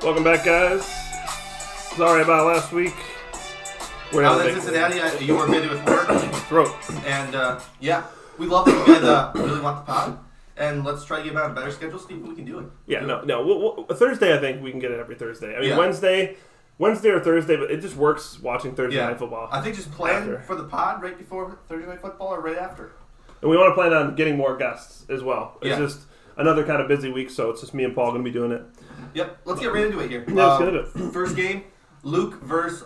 Welcome back, guys. Sorry about last week. We're out in Cincinnati. You were busy with work. Throat. And, we love that you guys really want the pod. And let's try to get a better schedule, see if we can do it. Yeah, no. Thursday, I think we can get it every Thursday. I mean, Wednesday or Thursday, but it just works watching Thursday Night Football. I think just plan for the pod right before Thursday Night Football or right after. And we want to plan on getting more guests as well. It's just another kind of busy week, so it's just me and Paul going to be doing it. Yep, let's get right into it here. Yeah, let's get into it. First game, Luke versus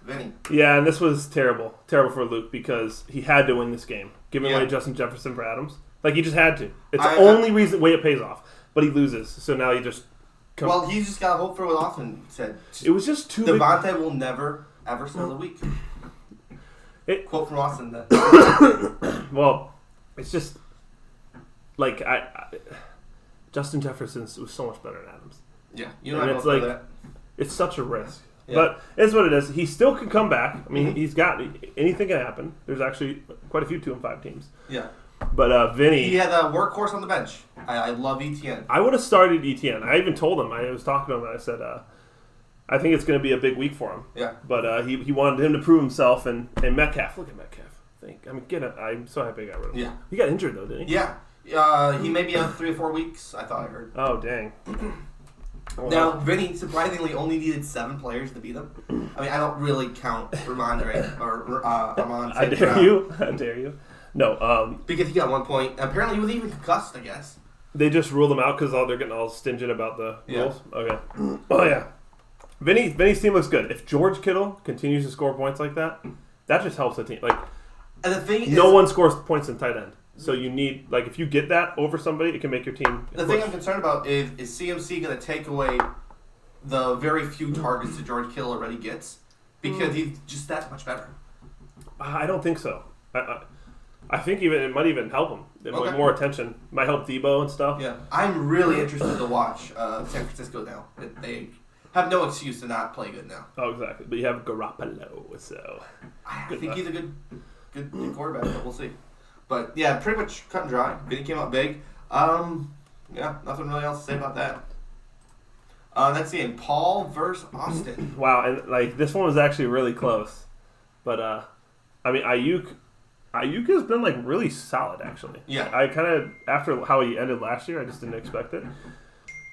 Vinny. Yeah, and this was terrible. Terrible for Luke because he had to win this game, giving away Justin Jefferson for Adams. Like, he just had to. It's the only way it pays off. But he loses, so now he just... Well, he's just got to hope for what Austin said. It was just too... Devontae will never, ever sell a week. Quote from Austin. Well, it's just... Like, Justin Jefferson was so much better than Adams. Yeah, you know it's like that. It's such a risk. Yeah. But it's what it is. He still can come back. I mean, he's got... Anything can happen. There's actually quite a few 2-5 teams. Yeah. But Vinny... He had a workhorse on the bench. I love ETN. I would have started ETN. I even told him. I was talking to him, and I said, I think it's going to be a big week for him. Yeah. But he wanted him to prove himself, and Metcalf. Look at Metcalf. I'm so happy I got rid of him. Yeah. He got injured, though, didn't he? Yeah. He may be out 3 or 4 weeks, I thought I heard. Oh, dang. Now, Vinny surprisingly only needed 7 players to beat him. I mean, I don't really count Ramondre or Amon. I dare you. No, because he got 1 point. Apparently, he was even concussed, I guess. They just ruled him out because they're getting all stingent about the rules? Okay. Oh, yeah. Vinny's team looks good. If George Kittle continues to score points like that, that just helps the team. Like, and the thing is, no one scores points in tight end. So you need, like, if you get that over somebody, it can make your team The thing I'm concerned about is CMC going to take away the very few targets that George Kittle already gets? Because he's just that much better. I don't think so. I think it might even help him. More attention. Might help Debo and stuff. Yeah. I'm really interested to watch San Francisco now. They have no excuse to not play good now. Oh, exactly. But you have Garoppolo, so... I think he's a good quarterback, but we'll see. But, yeah, pretty much cut and dry. Vinny came out big. Nothing really else to say about that. Next game, Paul versus Austin. Wow, and, like, this one was actually really close. But, I mean, Ayuk has been, like, really solid, actually. Yeah. I kind of, after how he ended last year, I just didn't expect it.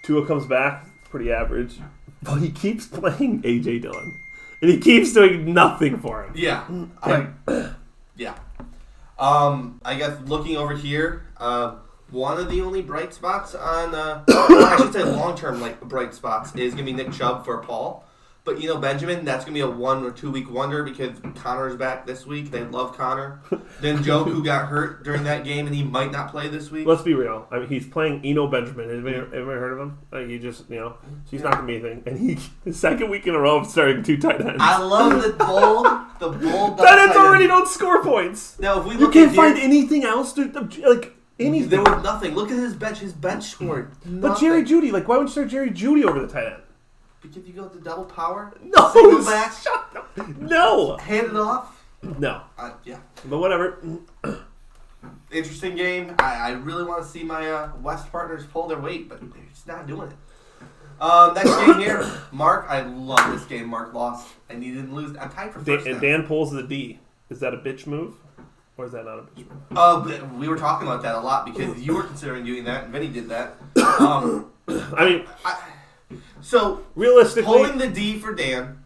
Tua comes back, pretty average. But he keeps playing A.J. Dillon. And he keeps doing nothing for him. Yeah. Yeah. I guess looking over here, one of the only bright spots on, I should say long-term bright spots is going to be Nick Chubb for Paul. But, Benjamin, that's going to be a 1 or 2 week wonder because Connor's back this week. They love Connor. Then Joku got hurt during that game, and he might not play this week. Let's be real. I mean, he's playing Eno Benjamin. Have you ever heard of him? Like, he just, she's not going to be anything. And the second week in a row of starting 2 tight ends. I love the bold. Tight ends already don't score points. Now, if we look you can't find anything else. Anything. There was nothing. Look at his bench. His bench scored nothing. But Jerry Jeudy, why would you start Jerry Jeudy over the tight end? Because you go to double power? No! Single back? No! Hand it off? No. Yeah. But whatever. Interesting game. I really want to see my West partners pull their weight, but they're just not doing it. Next game here. Mark, I love this game. Mark lost, and he didn't lose. I'm tied for first now. Dan pulls the D. Is that a bitch move? Or is that not a bitch move? We were talking about that a lot because you were considering doing that, and Vinny did that. So, realistically, pulling the D for Dan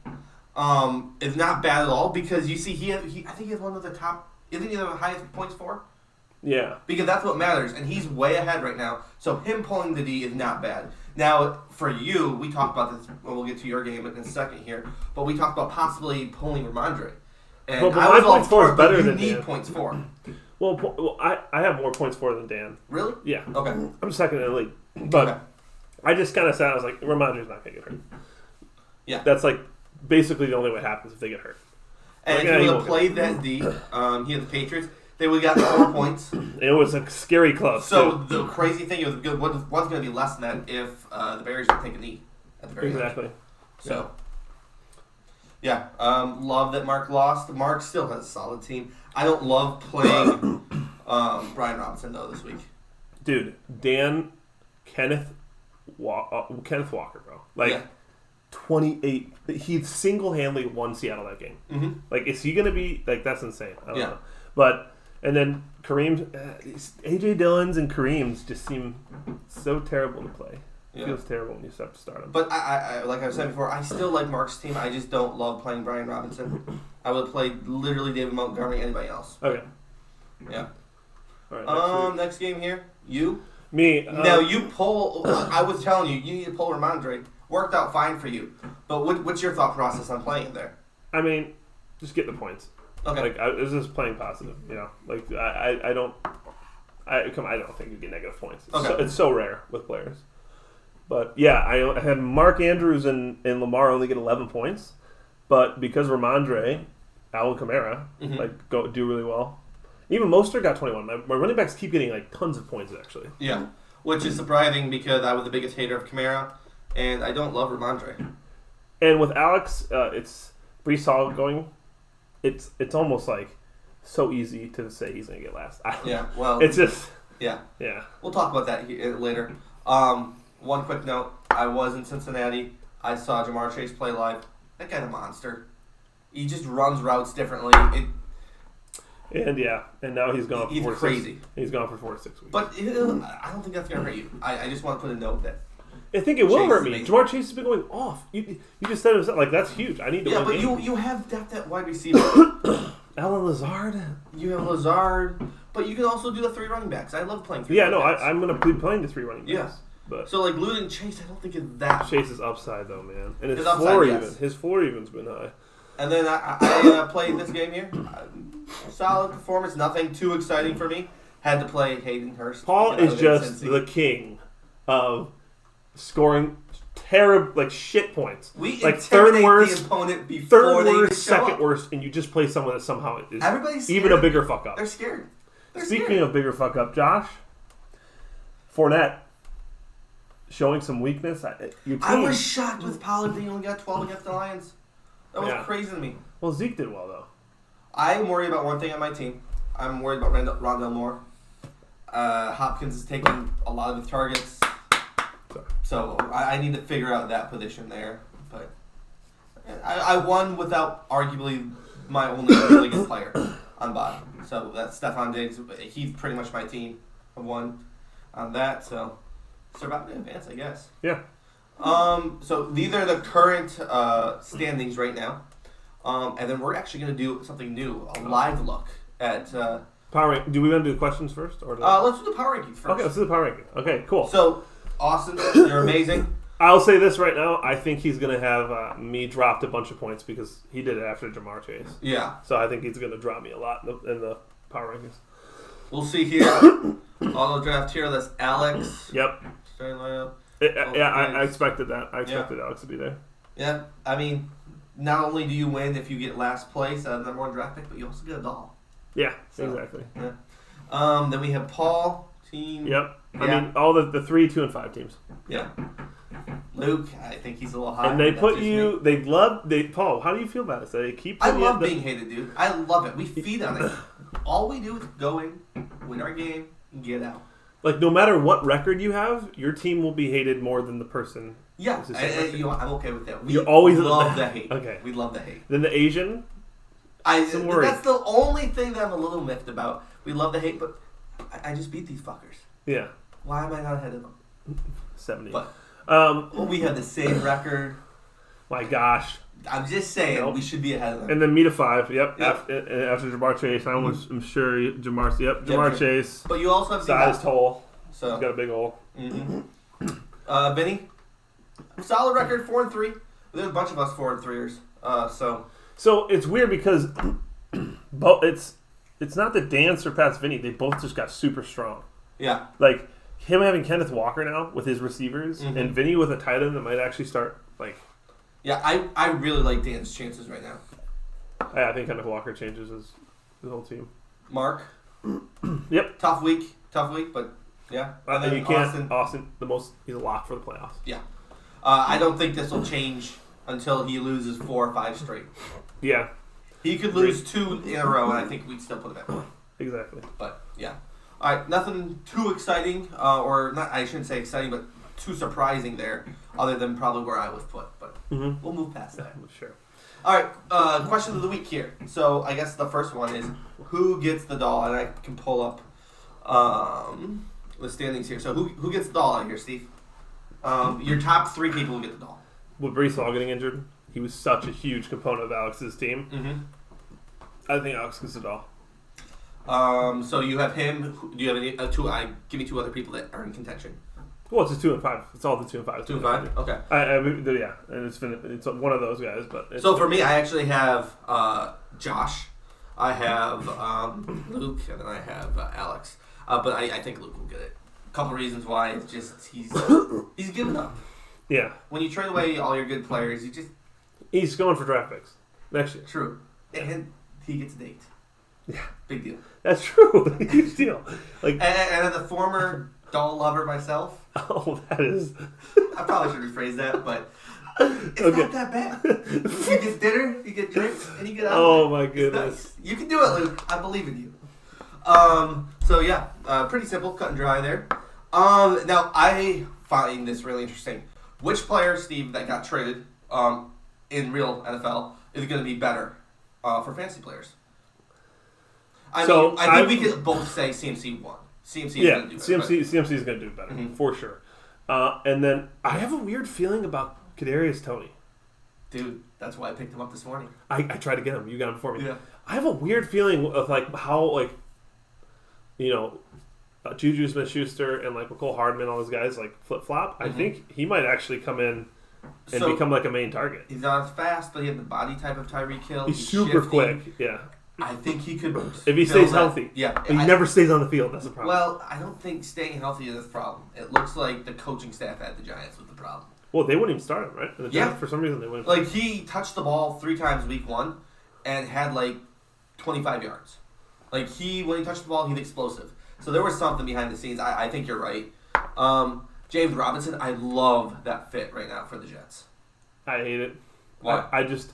is not bad at all because you see, I think he has one of the top, isn't he the highest points for? Yeah. Because that's what matters, and he's way ahead right now. So him pulling the D is not bad. Now, for you, we talked about this, we'll get to your game in a second here, but we talked about possibly pulling Ramondre. And but I was all for it, but you need Dan. Points for. Well, I have more points for than Dan. Really? Yeah. Okay. I'm second in the league. But okay. I just kind of said, I was like, Ramondre's not going to get hurt. Yeah. That's basically the only way it happens if they get hurt. And if he would have played that D, he had the Patriots, they would have gotten 4 points. It was a scary close. So the crazy thing was going to be less than that if the Bears would take a knee at the very Exactly. end. So, yeah. Love that Mark lost. Mark still has a solid team. I don't love playing Brian Robinson, though, this week. Dude, Dan, Kenneth Kenneth Walker, bro. Like, Yeah. 28. He single-handedly won Seattle that game. Mm-hmm. Like, is he going to be... Like, that's insane. I don't Yeah. know. But... And then Kareem... A.J. Dillon's and Kareem's just seem so terrible to play. It feels terrible when you have to start him. But I like I've said before, I still like Mark's team. I just don't love playing Brian Robinson. I would play literally David Montgomery, anybody else. Okay. Yeah. All right. Next game here. You? Me. Now you pull. I was telling you, you need to pull Ramondre. Worked out fine for you. But what's your thought process on playing there? I mean, just get the points. Okay. Like, it's just playing positive, you know? Like, I don't think you get negative points. Okay. It's so rare with players. But, yeah, I had Mark Andrews and Lamar only get 11 points. But because Ramondre, Alvin Kamara, do really well. Even Mostert got 21. My running backs keep getting, like, tons of points, actually. Yeah. Which is surprising because I was the biggest hater of Kamara. And I don't love Ramondre. And with Alex, it's Breece Hall going. It's almost like so easy to say he's going to get last. Well. It's just... Yeah. Yeah. We'll talk about that later. One quick note. I was in Cincinnati. I saw Jamar Chase play live. That guy's a monster. He just runs routes differently. And now he's gone. He's crazy. He's gone for 4 to 6 weeks. But I don't think that's gonna hurt you. I just want to put a note that. I think it will Chase hurt me. Jamar Chase has been going off. You just said it was like that's huge. I need to. Yeah, win but you have depth at wide receiver. Alan Lazard. You have Lazard, but you can also do the 3 running backs. I love playing 3 Yeah, running no, backs. I'm going to be playing the 3 running backs. Yeah. But so like losing Chase, I don't think it's that. Chase's upside though, man, and his upside, floor yes. even. His floor even's been high. And then I played this game here. Solid performance, nothing too exciting for me. Had to play Hayden Hurst. Paul is just the king of scoring terrible, like shit points. We like third worst, the opponent before third they worst, show second up. worst, and you just play someone that somehow is Everybody's even a bigger fuck up. They're scared. Speaking of bigger fuck up, Josh, Fournette showing some weakness. Your team, I was shocked with Pollard that he only got 12 against the Lions. That was crazy to me. Well, Zeke did well though. I'm worried about one thing on my team. I'm worried about Rondell Moore. Hopkins is taking a lot of the targets. So I need to figure out that position there. But I won without arguably my only really good player on bottom. So that's Stephon Diggs. He's pretty much my team. I won on that. So survived in advance, I guess. Yeah. So these are the current standings right now. And then we're actually going to do something new, a live look at... Power rank. Do we want to do the questions first? Or let's do the power rankings first. Okay, let's do the power ranking. Okay, cool. So, Austin, you're amazing. I'll say this right now. I think he's going to have me dropped a bunch of points because he did it after Jamar Chase. Yeah. So I think he's going to drop me a lot in the power rankings. We'll see here. Auto draft here. That's Alex. Yep. Starting lineup. I expected that. I expected Alex to be there. Yeah. I mean, not only do you win if you get last place out of the number 1 draft pick, but you also get a doll. Yeah, exactly. Yeah. Then we have Paul, team. Yep. I mean, all the 3, 2, and 5 teams. Yeah. Luke, I think he's a little high. And they put you. Paul, how do you feel about it? So they keep. I love being hated, dude. I love it. We feed on it. All we do is go in, win our game, and get out. Like no matter what record you have, your team will be hated more than the person. Yeah, I'm okay with that. You always love the hate. Okay, we love the hate. Then the Asian. That's the only thing that I'm a little miffed about. We love the hate, but I just beat these fuckers. Yeah. Why am I not ahead of them? 70. But we have the same record. My gosh. I'm just saying we should be ahead of them. And then me to 5. Yep. After Jamar Chase, I'm sure Jamar. Yep. Jamar Chase. But you also have size hole. So he's got a big hole. Mm-hmm. Vinny, solid record 4-3. There's a bunch of us 4-3ers. So it's weird because it's not that Dan surpassed Vinny. They both just got super strong. Yeah. Like him having Kenneth Walker now with his receivers and Vinny with a tight end that might actually start like. Yeah, I really like Dan's chances right now. I think Kenneth Walker changes his whole team. Mark. Yep. Tough week, but yeah. And then you can't. Austin, he's a lock for the playoffs. Yeah. I don't think this will change until he loses 4 or 5 straight. Yeah. He could lose 2 in a row, and I think we'd still put him at. Exactly. But yeah. All right, nothing too exciting, or not. I shouldn't say exciting, but too surprising there, other than probably where I was put. But we'll move past that. Sure. All right, question of the week here. So I guess the first one is who gets the doll, and I can pull up the standings here. So who gets the doll out of here, Steve? Your top 3 people who get the doll. With Brees Hall getting injured, he was such a huge component of Alex's team. Mm-hmm. I think Alex gets the doll. So you have him. Do you have any two? Give me 2 other people that are in contention. Well, it's just 2 and 5. It's all the 2 and 5. 2 and 5. Okay. Yeah, and it's one of those guys. But so for me, I actually have Josh. I have Luke, and then I have Alex. But I think Luke will get it. A couple reasons why. It's just he's given up. Yeah. When you trade away all your good players, he's going for draft picks next year. True, and he gets a date. Yeah, big deal. That's true. Huge deal. And as a former doll lover myself, that is. I probably should rephrase that, but it's not that bad. You get dinner, you get drinks, and you get out. Oh my goodness! Nice. You can do it, Luke. I believe in you. So yeah, pretty simple, cut and dry there. Now I find this really interesting. Which player, Steve, that got traded in real NFL is going to be better for fantasy players? I think we could both say CMC won. CMC is going to do better. CMC is going to do better, for sure. And then I have a weird feeling about Kadarius Toney. Dude, that's why I picked him up this morning. I tried to get him. You got him before me. Yeah. I have a weird feeling of how Juju Smith-Schuster and Mecole Hardman, all those guys flip-flop. I think he might actually come in and become a main target. He's not as fast, but he has the body type of Tyreek Hill. He's super shifty. Quick. Yeah. I think he could. If he stays healthy. Yeah. But he never stays on the field. That's the problem. Well, I don't think staying healthy is the problem. It looks like the coaching staff at the Giants was the problem. Well, they wouldn't even start him, right? The Giants, for some reason, they wouldn't. He touched the ball 3 times week 1 and had 25 yards. When he touched the ball, he's explosive. So there was something behind the scenes. I think you're right. James Robinson, I love that fit right now for the Jets. I hate it. Why? I just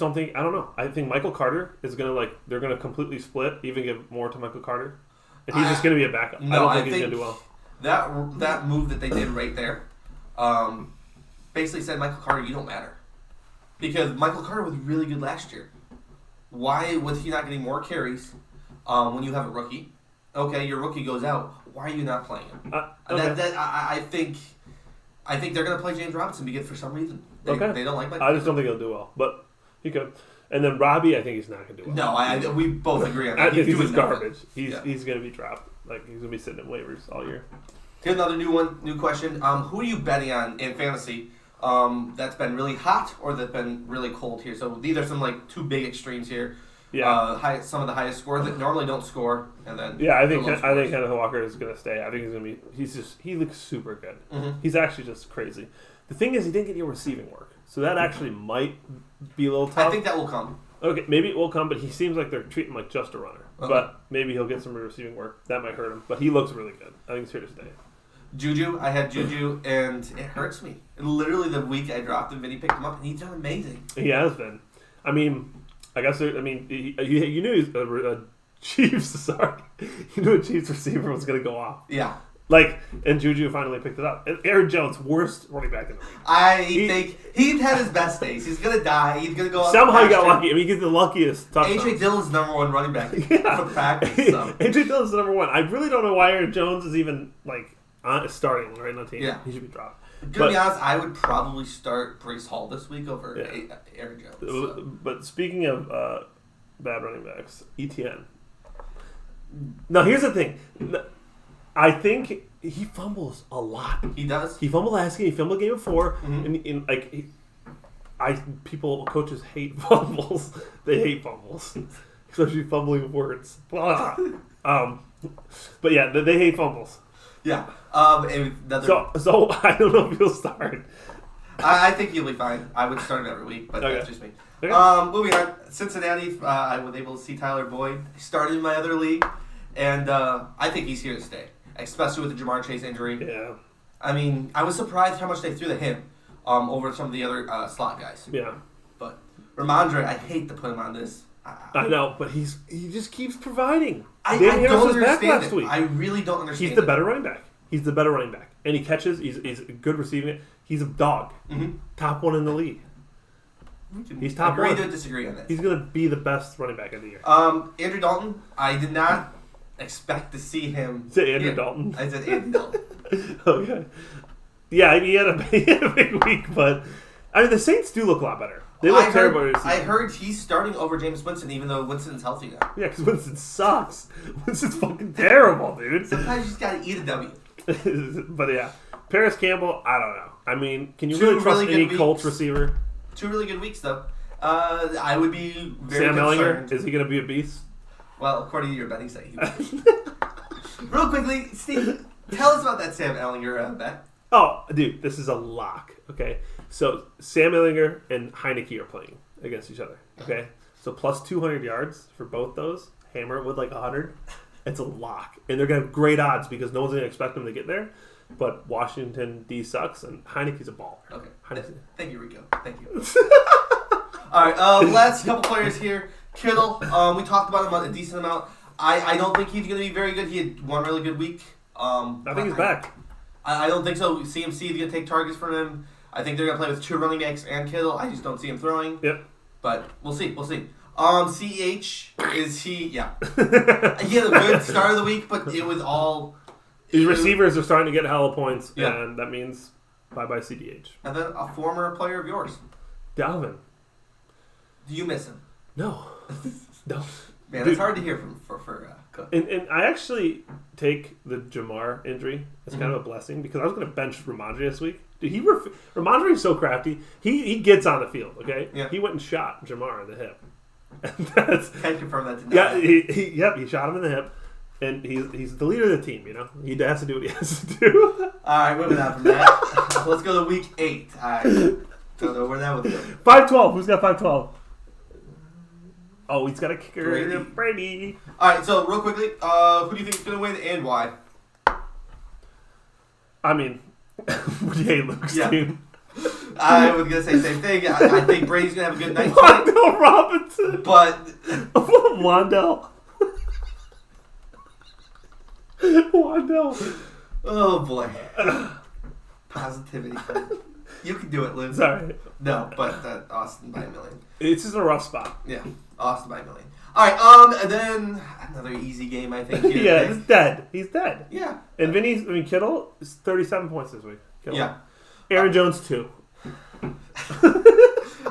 don't think. I don't know. I think Michael Carter is gonna they're gonna completely split, even give more to Michael Carter, and he's just gonna be a backup. No, I don't think he's gonna do well. That move that they did right there, basically said Michael Carter, you don't matter, because Michael Carter was really good last year. Why was he not getting more carries when you have a rookie? Okay, your rookie goes out. Why are you not playing him? Okay. I think they're gonna play James Robinson because for some reason they don't like Michael. I just don't think he'll do well, but he could. And then Robbie, I think he's not gonna do well. No, we both agree on that. I think he's garbage. He's gonna be dropped. He's gonna be sitting in waivers all year. Here's another new question. Who are you betting on in fantasy? That's been really hot or that's been really cold here. So these are some 2 big extremes here. Yeah. Some of the highest scores that normally don't score, and then I think Kenneth Walker is gonna stay. I think he's gonna be. He looks super good. Mm-hmm. He's actually just crazy. The thing is, he didn't get any receiving work, so that actually might be a little tough. I think that will come. Okay, maybe it will come, but he seems like they're treating him like just a runner. Okay. But maybe he'll get some receiving work. That might hurt him, but he looks really good. I think he's here to stay. Juju, I had Juju, and it hurts me. Literally the week I dropped him, Vinny picked him up, and he's done amazing. He has been. I mean, I guess. You knew he was a Chiefs. Sorry, you knew a Chiefs receiver was going to go off. Yeah. And Juju finally picked it up. And Aaron Jones, worst running back in the league. I think he's had his best days. He's going to die. He's going to go out. Somehow he got lucky. I mean, he gets the luckiest touchdown. A.J. Dillon's number 1 running back for the Packers. So. A.J. Dillon's the number 1. I really don't know why Aaron Jones is even, starting right on the team. Yeah. He should be dropped. To be honest, I would probably start Brees Hall this week over Aaron Jones. So. But speaking of bad running backs, ETN. Now, here's the thing. I think he fumbles a lot. He does. He fumbled last game. He fumbled game before. Mm-hmm. Coaches hate fumbles. They hate fumbles, especially fumbling of words. But yeah, they hate fumbles. Yeah. So I don't know if he'll start. I think he'll be fine. I would start him every week, but that's just me. Okay. Moving on, Cincinnati. I was able to see Tyler Boyd. He started in my other league, and I think he's here to stay, especially with the Jamar Chase injury. Yeah. I mean, I was surprised how much they threw to him over some of the other slot guys. Yeah. But Ramondre, I hate to put him on this. I know, but he just keeps providing. I don't understand last week. I really don't understand. He's the better running back. He's the better running back. And he catches. He's good receiving it. He's a dog. Mm-hmm. Top 1 in the league. He's top agree 1. to disagree on this. He's going to be the best running back of the year. Andrew Dalton, I did not expect to see him. Say Andrew Dalton. I said Andy Dalton. Okay. Yeah, he had a big week, but I mean the Saints do look a lot better. They look terrible. I heard he's starting over Jameis Winston, even though Winston's healthy now. Yeah, because Winston sucks. Winston's fucking terrible, dude. Sometimes you just gotta eat a W. But yeah, Paris Campbell, I don't know. I mean, can you Two really trust really any Colts receiver? 2 really good weeks though. I would be very Sam concerned. Ellinger, is he going to be a beast? Well, according to your betting site, he would. Real quickly, Steve, tell us about that Sam Ellinger bet. Oh, dude, this is a lock. Okay, so Sam Ellinger and Heineke are playing against each other. Okay, so plus 200 yards for both those. Hammer with like 100. It's a lock, and they're gonna have great odds because no one's gonna expect them to get there. But Washington D sucks, and Heineke's a baller. Okay, Heineke. thank you, Rico. Thank you. All right, last couple players here. Kittle, we talked about him a decent amount. I don't think he's going to be very good. He had one really good week. I think he's back. I don't think so. CMC is going to take targets from him. I think they're going to play with 2 running backs and Kittle. I just don't see him throwing. Yep. But we'll see. CH, is he? Yeah. He had a good start of the week, but it was all... These receivers are starting to get hella points, Yeah. and that means bye-bye CDH. And then a former player of yours. Dalvin. Do you miss him? No. No. Man, Dude. it's hard to hear for Cook. And I actually take the Jamar injury as kind of a blessing because I was going to bench Ramondre this week. Dude, Ramondre is so crafty. He gets on the field, okay? Yeah. He went and shot Jamar in the hip. That's, Can confirm that did not. yeah, he shot him in the hip. And he's the leader of the team, you know? He has to do what he has to do. All right, moving on from that. Let's go to week 8. I don't know where that was going. 5-12. Who's got 5-12? Oh, he's got a kicker. Brady. All right, so real quickly, who do you think is going to win and why? I mean, would you hate Luke's team? I was going to say the same thing. I think Brady's going to have a good night tonight. Wandell Robinson. But... Wandell. Wandell. Oh, boy. Positivity. You can do it, Liz. Sorry. No, but Austin by a million. It's just a rough spot. Yeah, Austin by a million. All right, and then another easy game, I think. Here. Yeah, he's dead. He's dead. Yeah. And Kittle is 37 points this week. Kittle. Yeah. Aaron Jones, 2.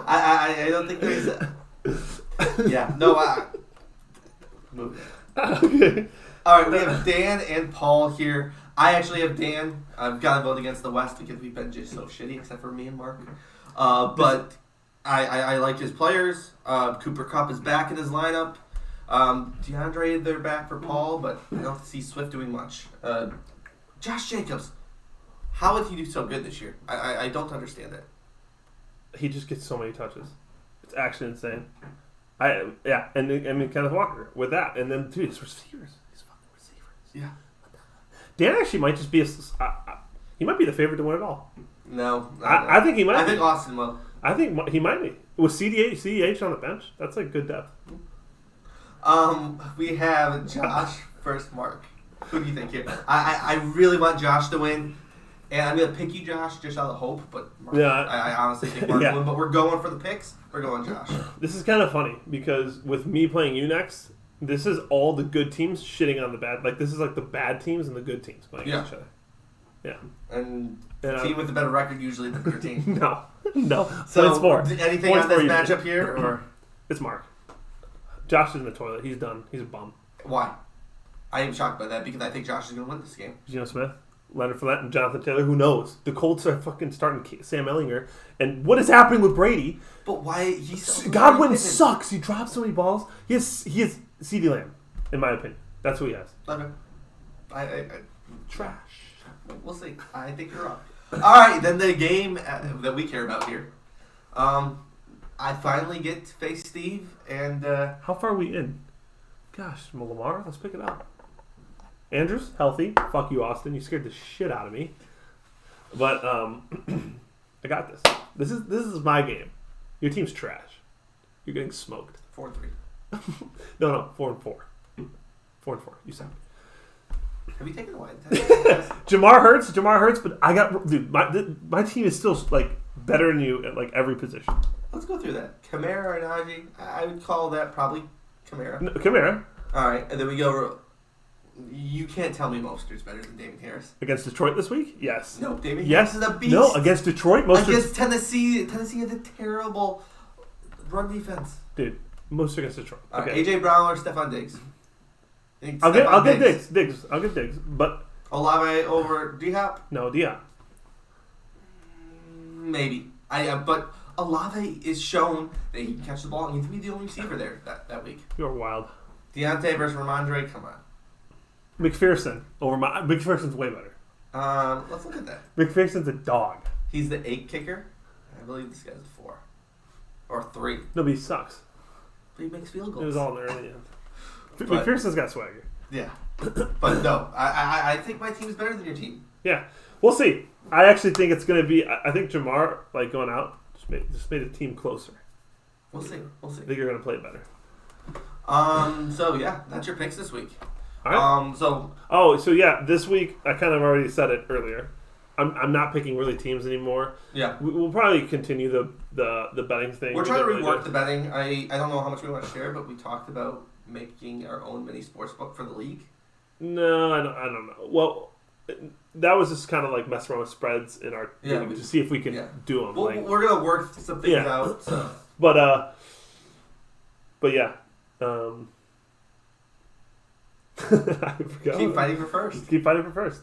I don't think there's a... Yeah, no, Okay. All right, we have Dan and Paul here. I actually have Dan. I've got to vote against the West because we've been just so shitty, except for me and Mark. But I like his players. Cooper Kupp is back in his lineup. DeAndre, they're back for Paul, but I don't see Swift doing much. Josh Jacobs. How did he do so good this year? I don't understand it. He just gets so many touches. It's actually insane. And Kenneth Walker with that. And then, dude, it's receivers. He's fucking receivers. Yeah. Dan actually might just be he might be the favorite to win it all. No. I think he might. I think Austin will. I think he might be. With CDH on the bench, that's like good depth. We have Josh versus Mark. Who do you think here? I really want Josh to win, and I'm gonna pick you, Josh, just out of hope. But Mark, yeah, I honestly think Mark will win. But we're going for the picks. We're going Josh. This is kind of funny because with me playing you next, this is all the good teams shitting on the bad. Like this is like the bad teams and the good teams playing each other. Yeah. And the team with the better record usually than your team. No. So it's 4. Anything on this matchup here, or it's Mark. Josh is in the toilet. He's done. He's a bum. Why? I am shocked by that because I think Josh is going to win this game. Geno Smith, Leonard Fournette, and Jonathan Taylor. Who knows? The Colts are fucking starting Sam Ellinger. And what is happening with Brady? But why? Godwin sucks. He drops so many balls. He has CeeDee Lamb, in my opinion. That's who he has. Okay. I trash. We'll see. I think you're wrong. All right, then the game that we care about here. I finally get to face Steve, and how far are we in? Gosh, Lamar, let's pick it up. Andrews, healthy. Fuck you, Austin. You scared the shit out of me. But I got this. This is my game. Your team's trash. You're getting smoked. 4-3. No, 4-4. 4-4. You suck. Have you taken a wide test? Jamar Hurts, but I got dude. My team is still like better than you at like every position. Let's go through that. Kamara or Najee? I would call that probably Kamara. No, Kamara. All right, and then we go. You can't tell me Mostert's better than Damien Harris. Against Detroit this week? Yes. No, Damien Harris is a beast. No, against Detroit? Against Tennessee. Tennessee has a terrible run defense. Dude, Mostert against Detroit. Okay. AJ Brown or Stephon Diggs? I'll get Diggs. I'll get Diggs. But Olave over D-Hop? No, D-Hop. Maybe. But Olave is shown that he can catch the ball and he's going to be the only receiver there that week. You're wild. Deontay versus Ramondre, come on. McPherson's way better. Let's look at that. McPherson's a dog. He's the 8 kicker. I believe this guy's a 4 or 3. No, but he sucks. But he makes field goals. It was all in the early end. McPherson's got swagger. Yeah, but no, I think my team is better than your team. Yeah, we'll see. I actually think it's going to be. I think Jamar going out just made the team closer. We'll see. I think you're going to play better. So yeah, that's your picks this week. All right. So yeah, this week I kind of already said it earlier. I'm not picking really teams anymore. Yeah. We'll probably continue the betting thing. We're trying to rework the betting. I don't know how much we want to share, but we talked about making our own mini sports book for the league. No, I don't know. Well, that was just kind of like mess around with spreads in our league to see if we can do them. Well, we're gonna work some things out. So. But yeah. I forgot. Keep fighting for first. Keep fighting for first.